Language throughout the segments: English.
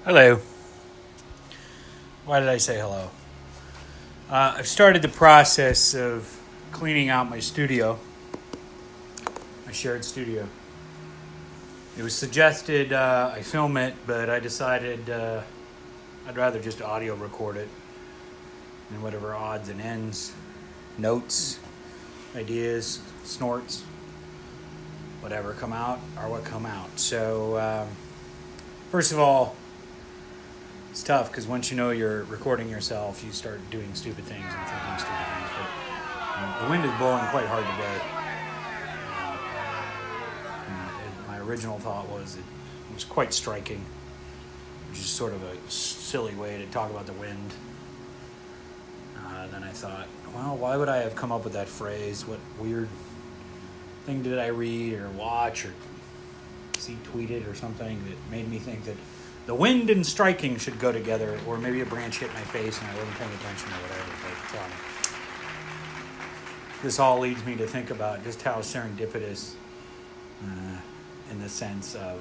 Hello. Why did I say hello? I've started the process of cleaning out my studio, my shared studio. It was suggested I film it, but I decided I'd rather just audio record it and whatever odds and ends, notes, ideas, snorts, whatever come out are what come out. So, first of all, it's tough because once you know you're recording yourself, you start doing stupid things and thinking stupid things. But the wind is blowing quite hard today. My original thought was it was quite striking, which is sort of a silly way to talk about the wind. Then I thought, well, why would I have come up with that phrase? What weird thing did I read or watch or see tweeted or something that made me think that the wind and striking should go together, or maybe a branch hit my face and I wasn't paying attention or whatever. But this all leads me to think about just how serendipitous, in the sense of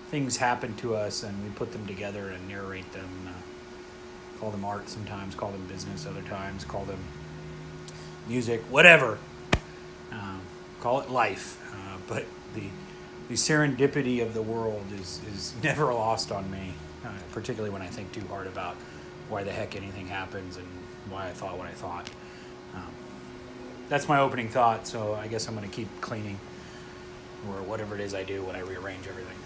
things happen to us and we put them together and narrate them. Call them art sometimes, call them business other times, call them music, whatever. Call it life. But the serendipity of the world is never lost on me, particularly when I think too hard about why the heck anything happens and why I thought what I thought. That's my opening thought, so I guess I'm going to keep cleaning or whatever it is I do when I rearrange everything.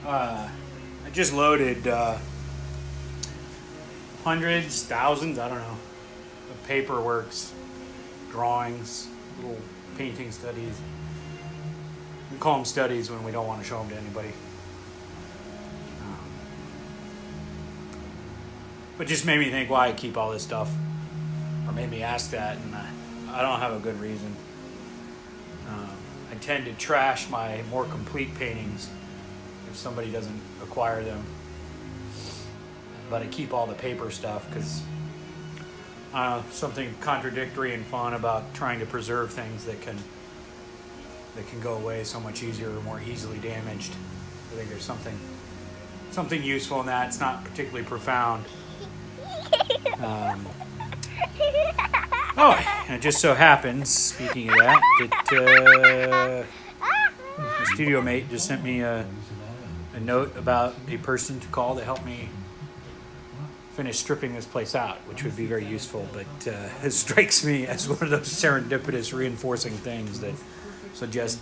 I just loaded hundreds, thousands, I don't know, of paperworks, drawings, little painting studies. We call them studies when we don't want to show them to anybody. But just made me think why I keep all this stuff, or made me ask that, and I don't have a good reason. I tend to trash my more complete paintings if somebody doesn't acquire them, but I keep all the paper stuff because something contradictory and fun about trying to preserve things that can go away so much easier or more easily damaged. I think there's something useful in that. It's not particularly profound. And it just so happens, speaking of that, that the studio mate just sent me a note about a person to call to help me finish stripping this place out, which would be very useful. But it strikes me as one of those serendipitous reinforcing things that suggest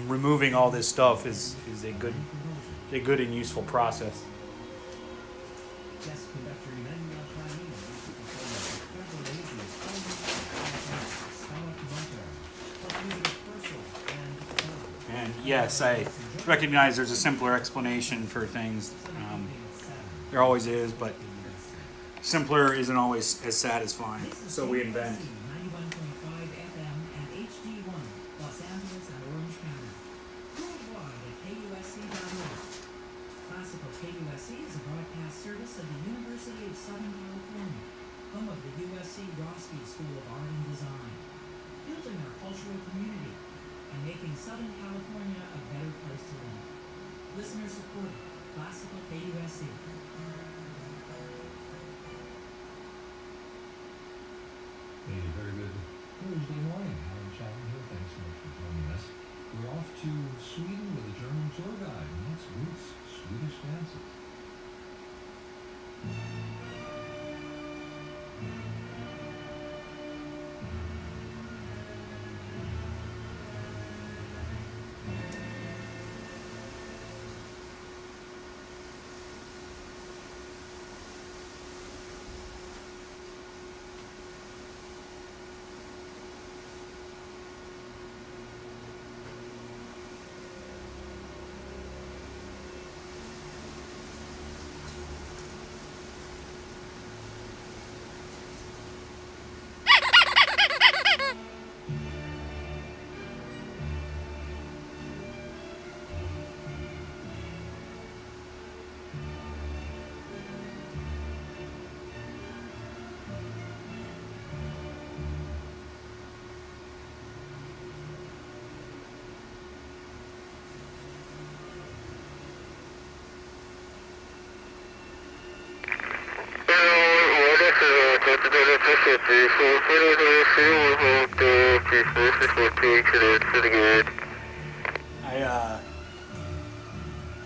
removing all this stuff is a good and useful process. And yes, I recognize there's a simpler explanation for things. There always is, but simpler isn't always as satisfying. So we invent. KUSC is a broadcast service of the University of Southern California, home of the USC Roski School of Art and Design, building our cultural community and making Southern California a better place to live. Listener supported, Classical KUSC. A very good Thursday morning. Alan Chapman here. Thanks so much for joining us. We're off to Sweden with a German tour guide, and that's Roots Swedish Dances.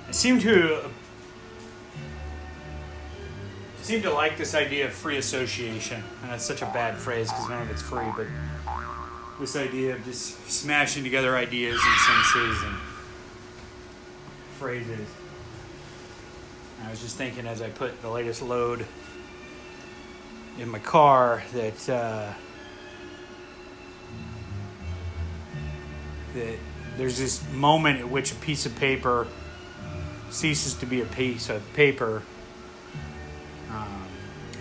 I seem to like this idea of free association, and that's such a bad phrase because none of it's free, but this idea of just smashing together ideas and senses and phrases. I was just thinking as I put the latest load in my car that there's this moment at which a piece of paper ceases to be a piece of paper,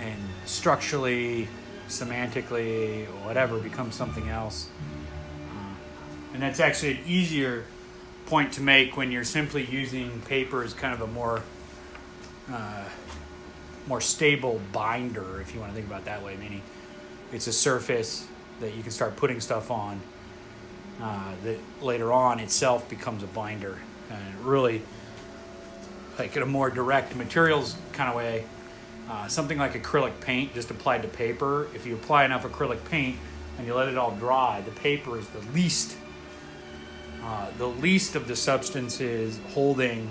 and structurally, semantically, whatever, becomes something else. And that's actually an easier point to make when you're simply using paper as kind of a more stable binder, if you want to think about it that way, meaning it's a surface that you can start putting stuff on that later on itself becomes a binder. And really, like in a more direct materials kind of way, something like acrylic paint just applied to paper, if you apply enough acrylic paint and you let it all dry, the paper is the least of the substances holding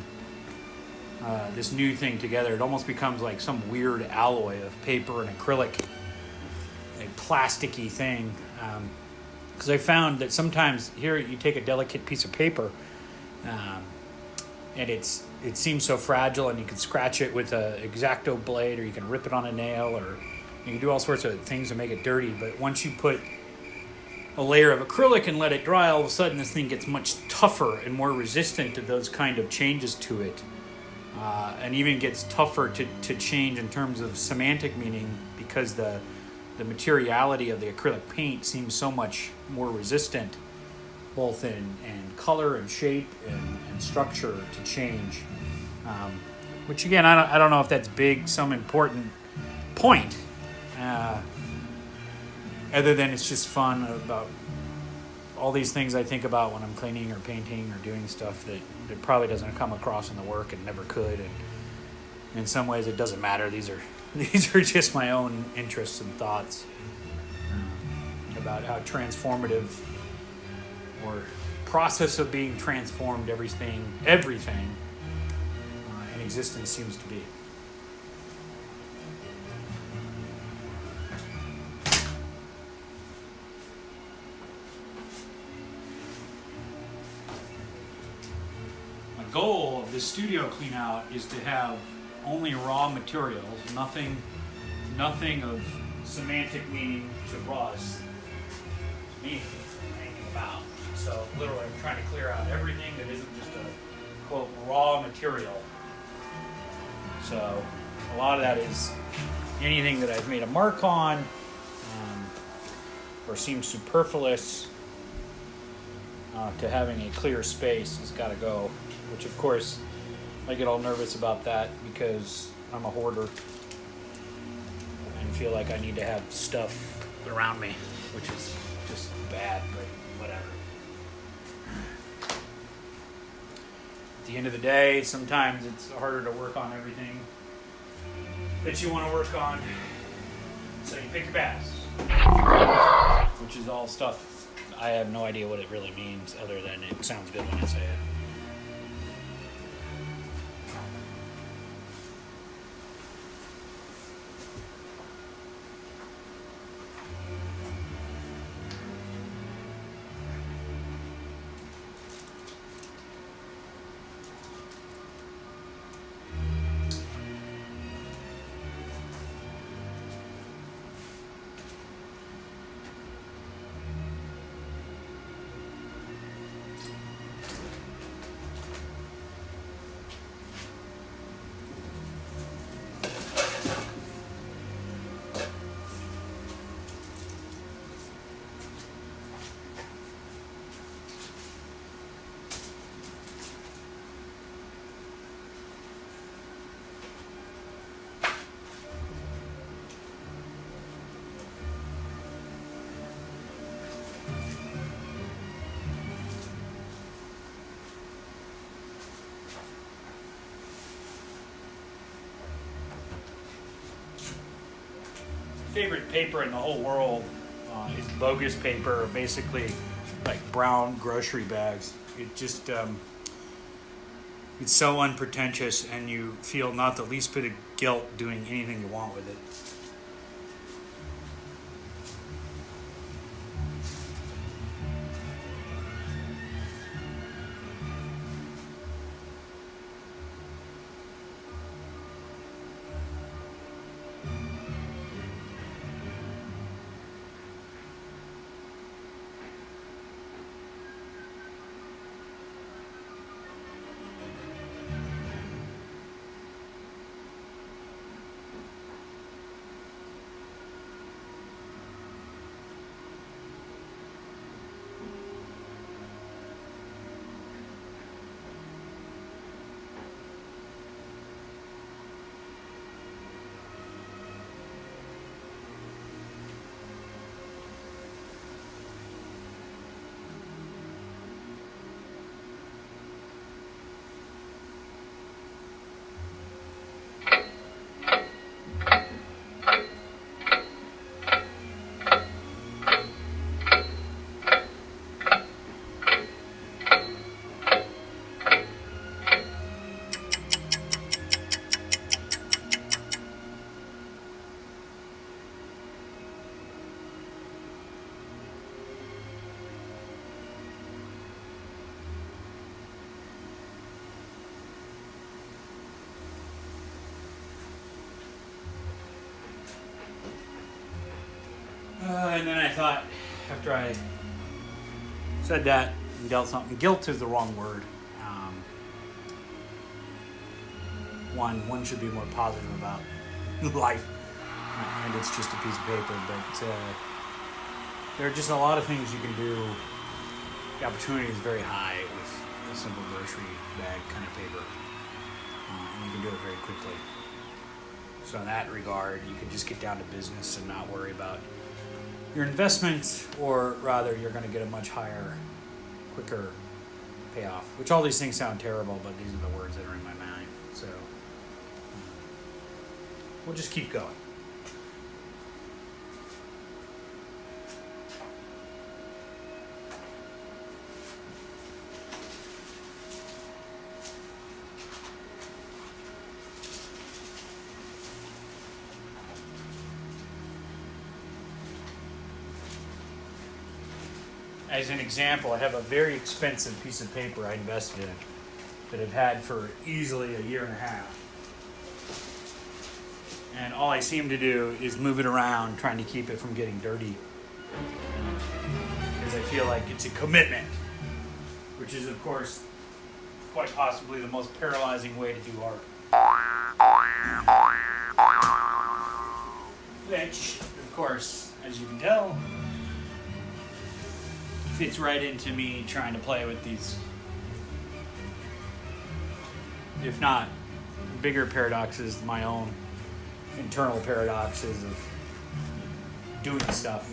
this new thing together. It almost becomes like some weird alloy of paper and acrylic, a plasticky thing. Because I found that sometimes here you take a delicate piece of paper, and it seems so fragile, and you can scratch it with an X-Acto blade, or you can rip it on a nail, or you can do all sorts of things to make it dirty. But once you put a layer of acrylic and let it dry, all of a sudden this thing gets much tougher and more resistant to those kind of changes to it. And even gets tougher to change in terms of semantic meaning, because the materiality of the acrylic paint seems so much more resistant, both in color and shape and structure, to change. Which again, I don't know if that's some important point, other than it's just fun about all these things I think about when I'm cleaning or painting or doing stuff that probably doesn't come across in the work and never could. And in some ways it doesn't matter. These are just my own interests and thoughts about how transformative, or process of being transformed, everything in existence seems to be. goal of this studio clean out is to have only raw materials, nothing of semantic meaning to Russ, meaning anything about. So literally I'm trying to clear out everything that isn't just a quote raw material. So a lot of that is anything that I've made a mark on or seems superfluous to having a clear space has got to go, which of course I get all nervous about that because I'm a hoarder and feel like I need to have stuff around me, which is just bad, but whatever. At the end of the day, sometimes it's harder to work on everything that you want to work on, so you pick your battles, which is all stuff I have no idea what it really means other than it sounds good when I say it. Favorite paper in the whole world is bogus paper, basically like brown grocery bags. It just it's so unpretentious, and you feel not the least bit of guilt doing anything you want with it. And then I thought, after I said that and dealt something, guilt is the wrong word. One should be more positive about life, and it's just a piece of paper. But there are just a lot of things you can do. The opportunity is very high with a simple grocery bag kind of paper, and you can do it very quickly. So in that regard, you can just get down to business and not worry about your investment, or rather you're going to get a much higher, quicker payoff, which all these things sound terrible, but these are the words that are in my mind. So we'll just keep going. As an example, I have a very expensive piece of paper I invested in. that I've had for easily a year and a half. And all I seem to do is move it around, trying to keep it from getting dirty. Because I feel like it's a commitment, which is, of course, quite possibly the most paralyzing way to do art. Which, of course, as you can tell, fits right into me trying to play with these, if not bigger paradoxes, my own internal paradoxes of doing stuff.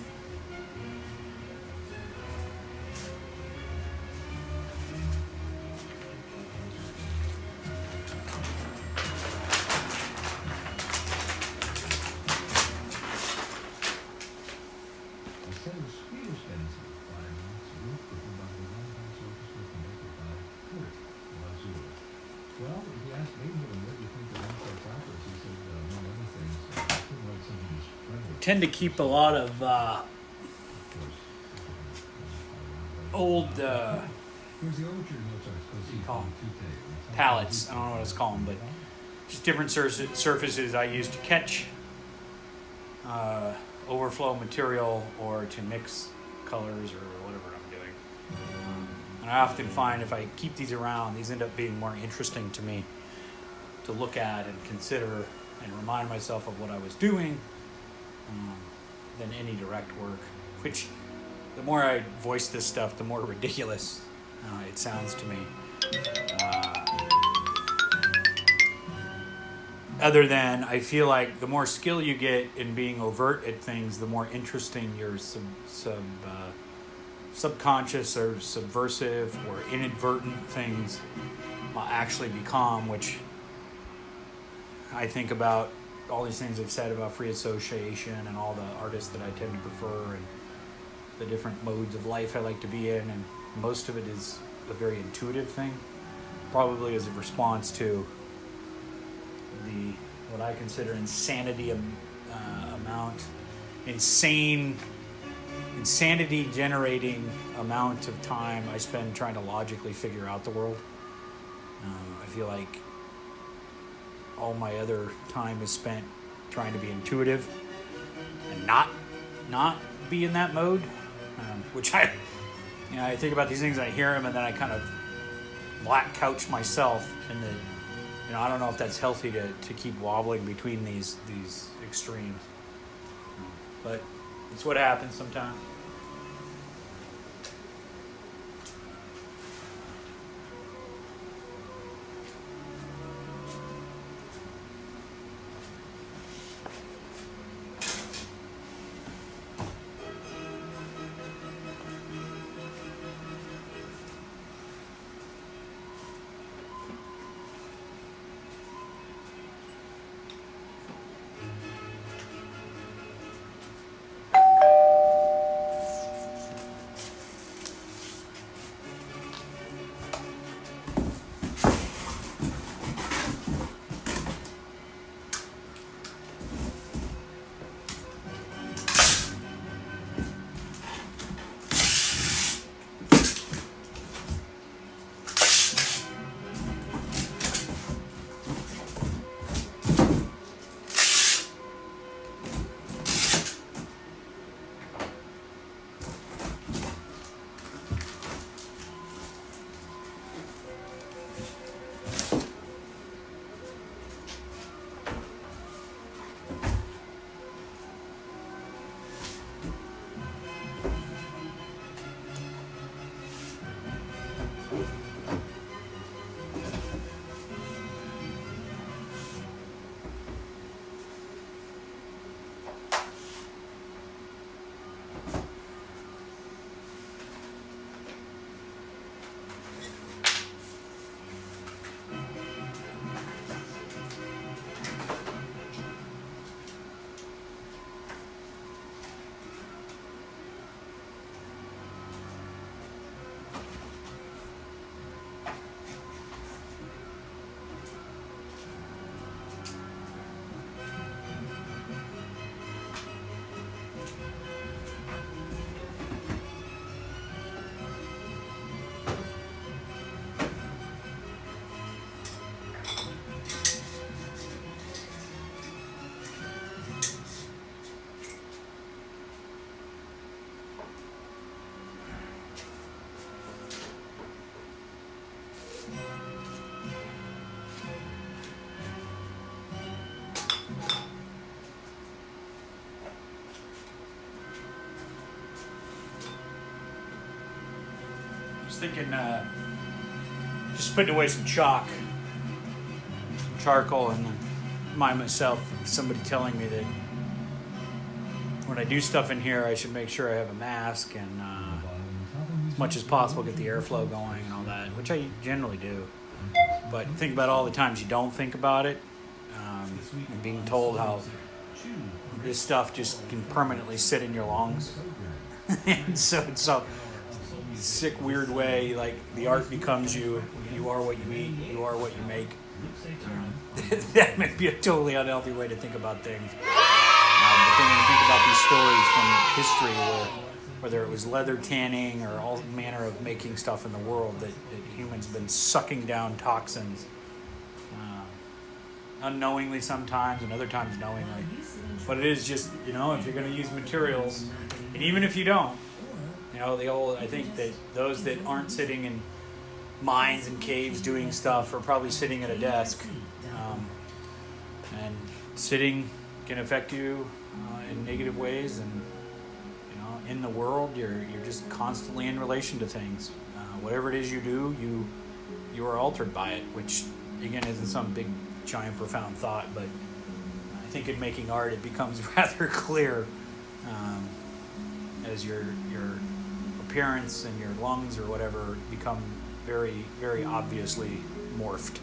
Well, if you asked Beethoven what do you think of Mozart's operas, he said, among other things, he couldn't write something as friendly. Tend to keep a lot of old Here's the overture to Mozart's Così call 'em? fan tutte. palettes. I don't know what it's called, but just different surfaces I use to catch overflow material or to mix colors or whatever I'm doing. And I often find if I keep these around, these end up being more interesting to me to look at and consider and remind myself of what I was doing than any direct work. Which, the more I voice this stuff, the more ridiculous it sounds to me. Other than I feel like the more skill you get in being overt at things, the more interesting your subconscious or subversive or inadvertent things actually become, which I think about all these things I've said about free association and all the artists that I tend to prefer and the different modes of life I like to be in, and most of it is a very intuitive thing, probably as a response to the what I consider insanity insanity generating amount of time I spend trying to logically figure out the world. I feel like all my other time is spent trying to be intuitive and not be in that mode, which I think about these things, I hear them, and then I kind of black couch myself in the. I don't know if that's healthy to keep wobbling between these extremes, but it's what happens sometimes. thinking just putting away some chalk, some charcoal, and remind myself of somebody telling me that when I do stuff in here, I should make sure I have a mask and as much as possible get the airflow going and all that, which I generally do. But think about all the times you don't think about it, and being told how this stuff just can permanently sit in your lungs. And so it's a sick, weird way, like the art becomes you. You are what you eat. You are what you make. That may be a totally unhealthy way to think about things. But then when you think about these stories from history, whether it was leather tanning or all manner of making stuff in the world, that humans have been sucking down toxins, unknowingly sometimes, and other times knowingly. But it is just, if you're going to use materials, and even if you don't, I think that those that aren't sitting in mines and caves doing stuff are probably sitting at a desk. And sitting can affect you in negative ways, and in the world, you're just constantly in relation to things. Whatever it is you do, you are altered by it, which again isn't some big, giant, profound thought, but I think in making art, it becomes rather clear as your appearance and your lungs or whatever become very, very obviously morphed.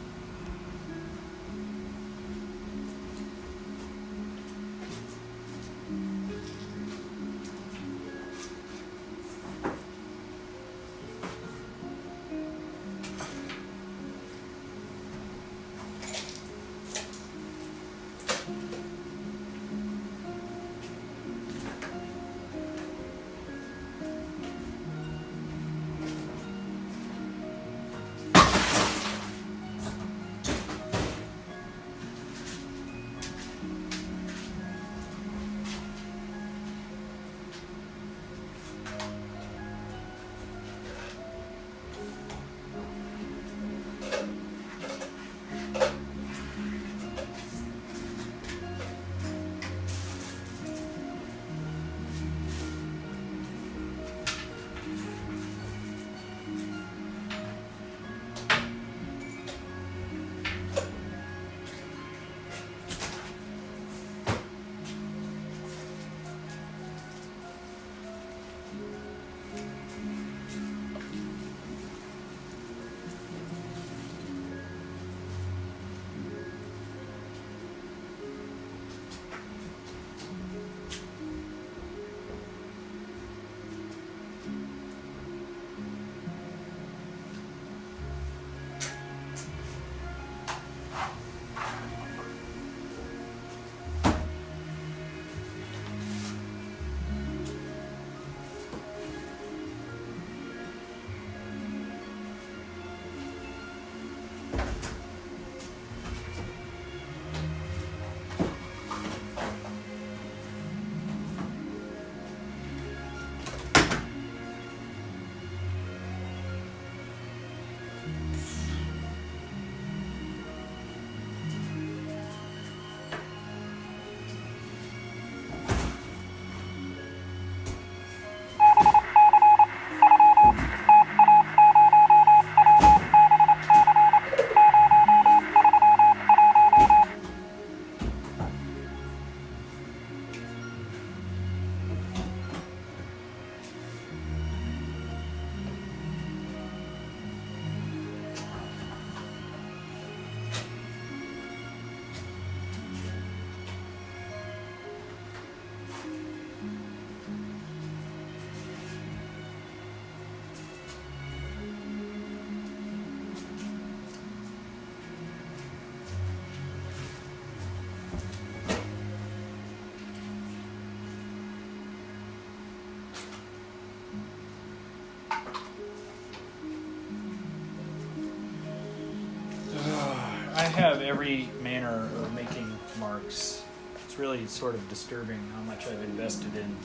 I have every manner of making marks. It's really sort of disturbing how much I've invested in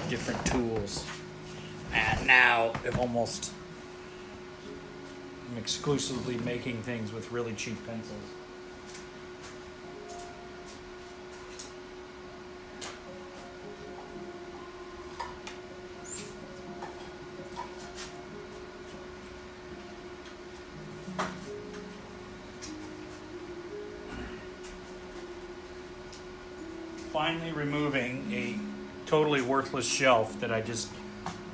different tools. And now I'm exclusively making things with really cheap pencils. finally removing a totally worthless shelf that I just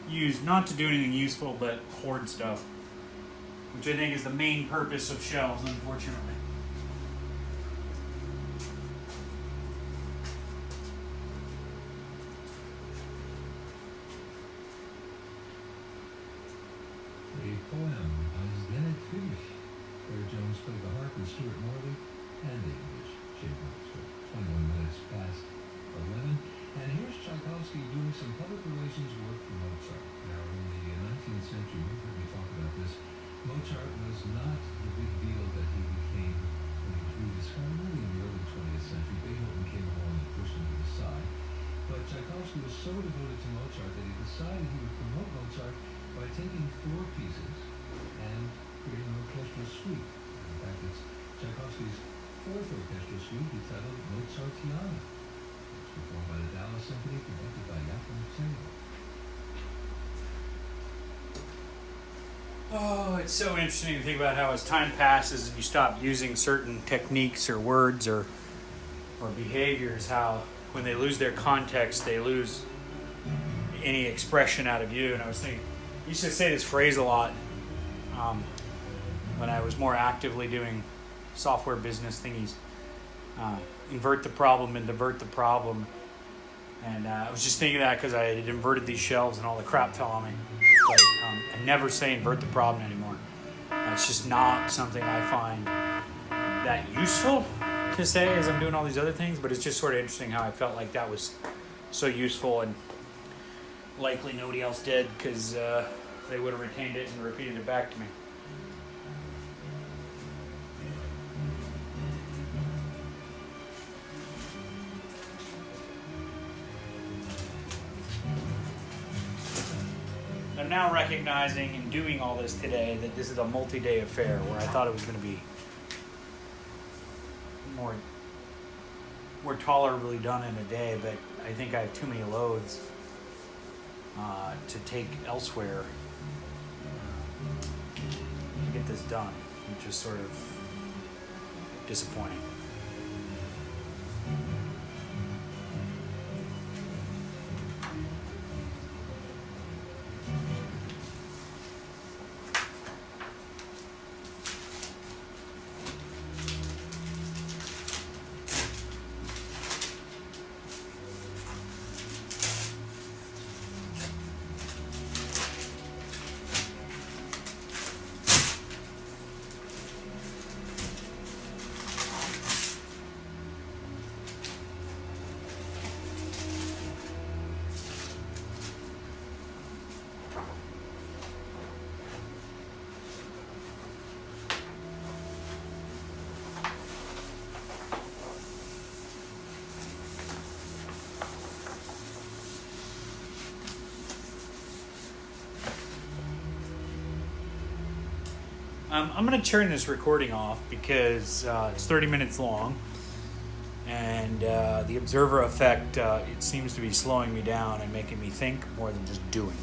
used not to do anything useful but hoard stuff, which I think is the main purpose of shelves, unfortunately. A poem by Zdenek Fish. Claire Jones played the harp with Stuart Morley and the English Chamber. So 21 minutes past 11. And here's Tchaikovsky doing some public relations work for Mozart. Now, in the 19th century, you've heard me talk about this, Mozart was not the big deal that he became when he was rediscovered really in the early 20th century. Beethoven came along and pushed him to the side. But Tchaikovsky was so devoted to Mozart that he decided he would promote Mozart by taking 4 pieces and creating an orchestral suite. In fact, it's Tchaikovsky's 4th orchestral suite entitled Mozartiana. It's performed by the Dallas Symphony, conducted by Joachim Taylor. Oh, it's so interesting to think about how as time passes and you stop using certain techniques or words or behaviors, how when they lose their context, they lose any expression out of you. And I was thinking, I used to say this phrase a lot when I was more actively doing software business thingies. Invert the problem and divert the problem. And I was just thinking of that because I had inverted these shelves and all the crap fell on me. But I never say invert the problem anymore. It's just not something I find that useful to say as I'm doing all these other things, but it's just sort of interesting how I felt like that was so useful, and likely nobody else did because they would have retained it and repeated it back to me. I'm now recognizing and doing all this today that this is a multi-day affair, where I thought it was going to be more tolerably done in a day, but I think I have too many loads to take elsewhere to get this done, which is sort of disappointing. I'm going to turn this recording off because it's 30 minutes long, and the observer effect, it seems to be slowing me down and making me think more than just doing.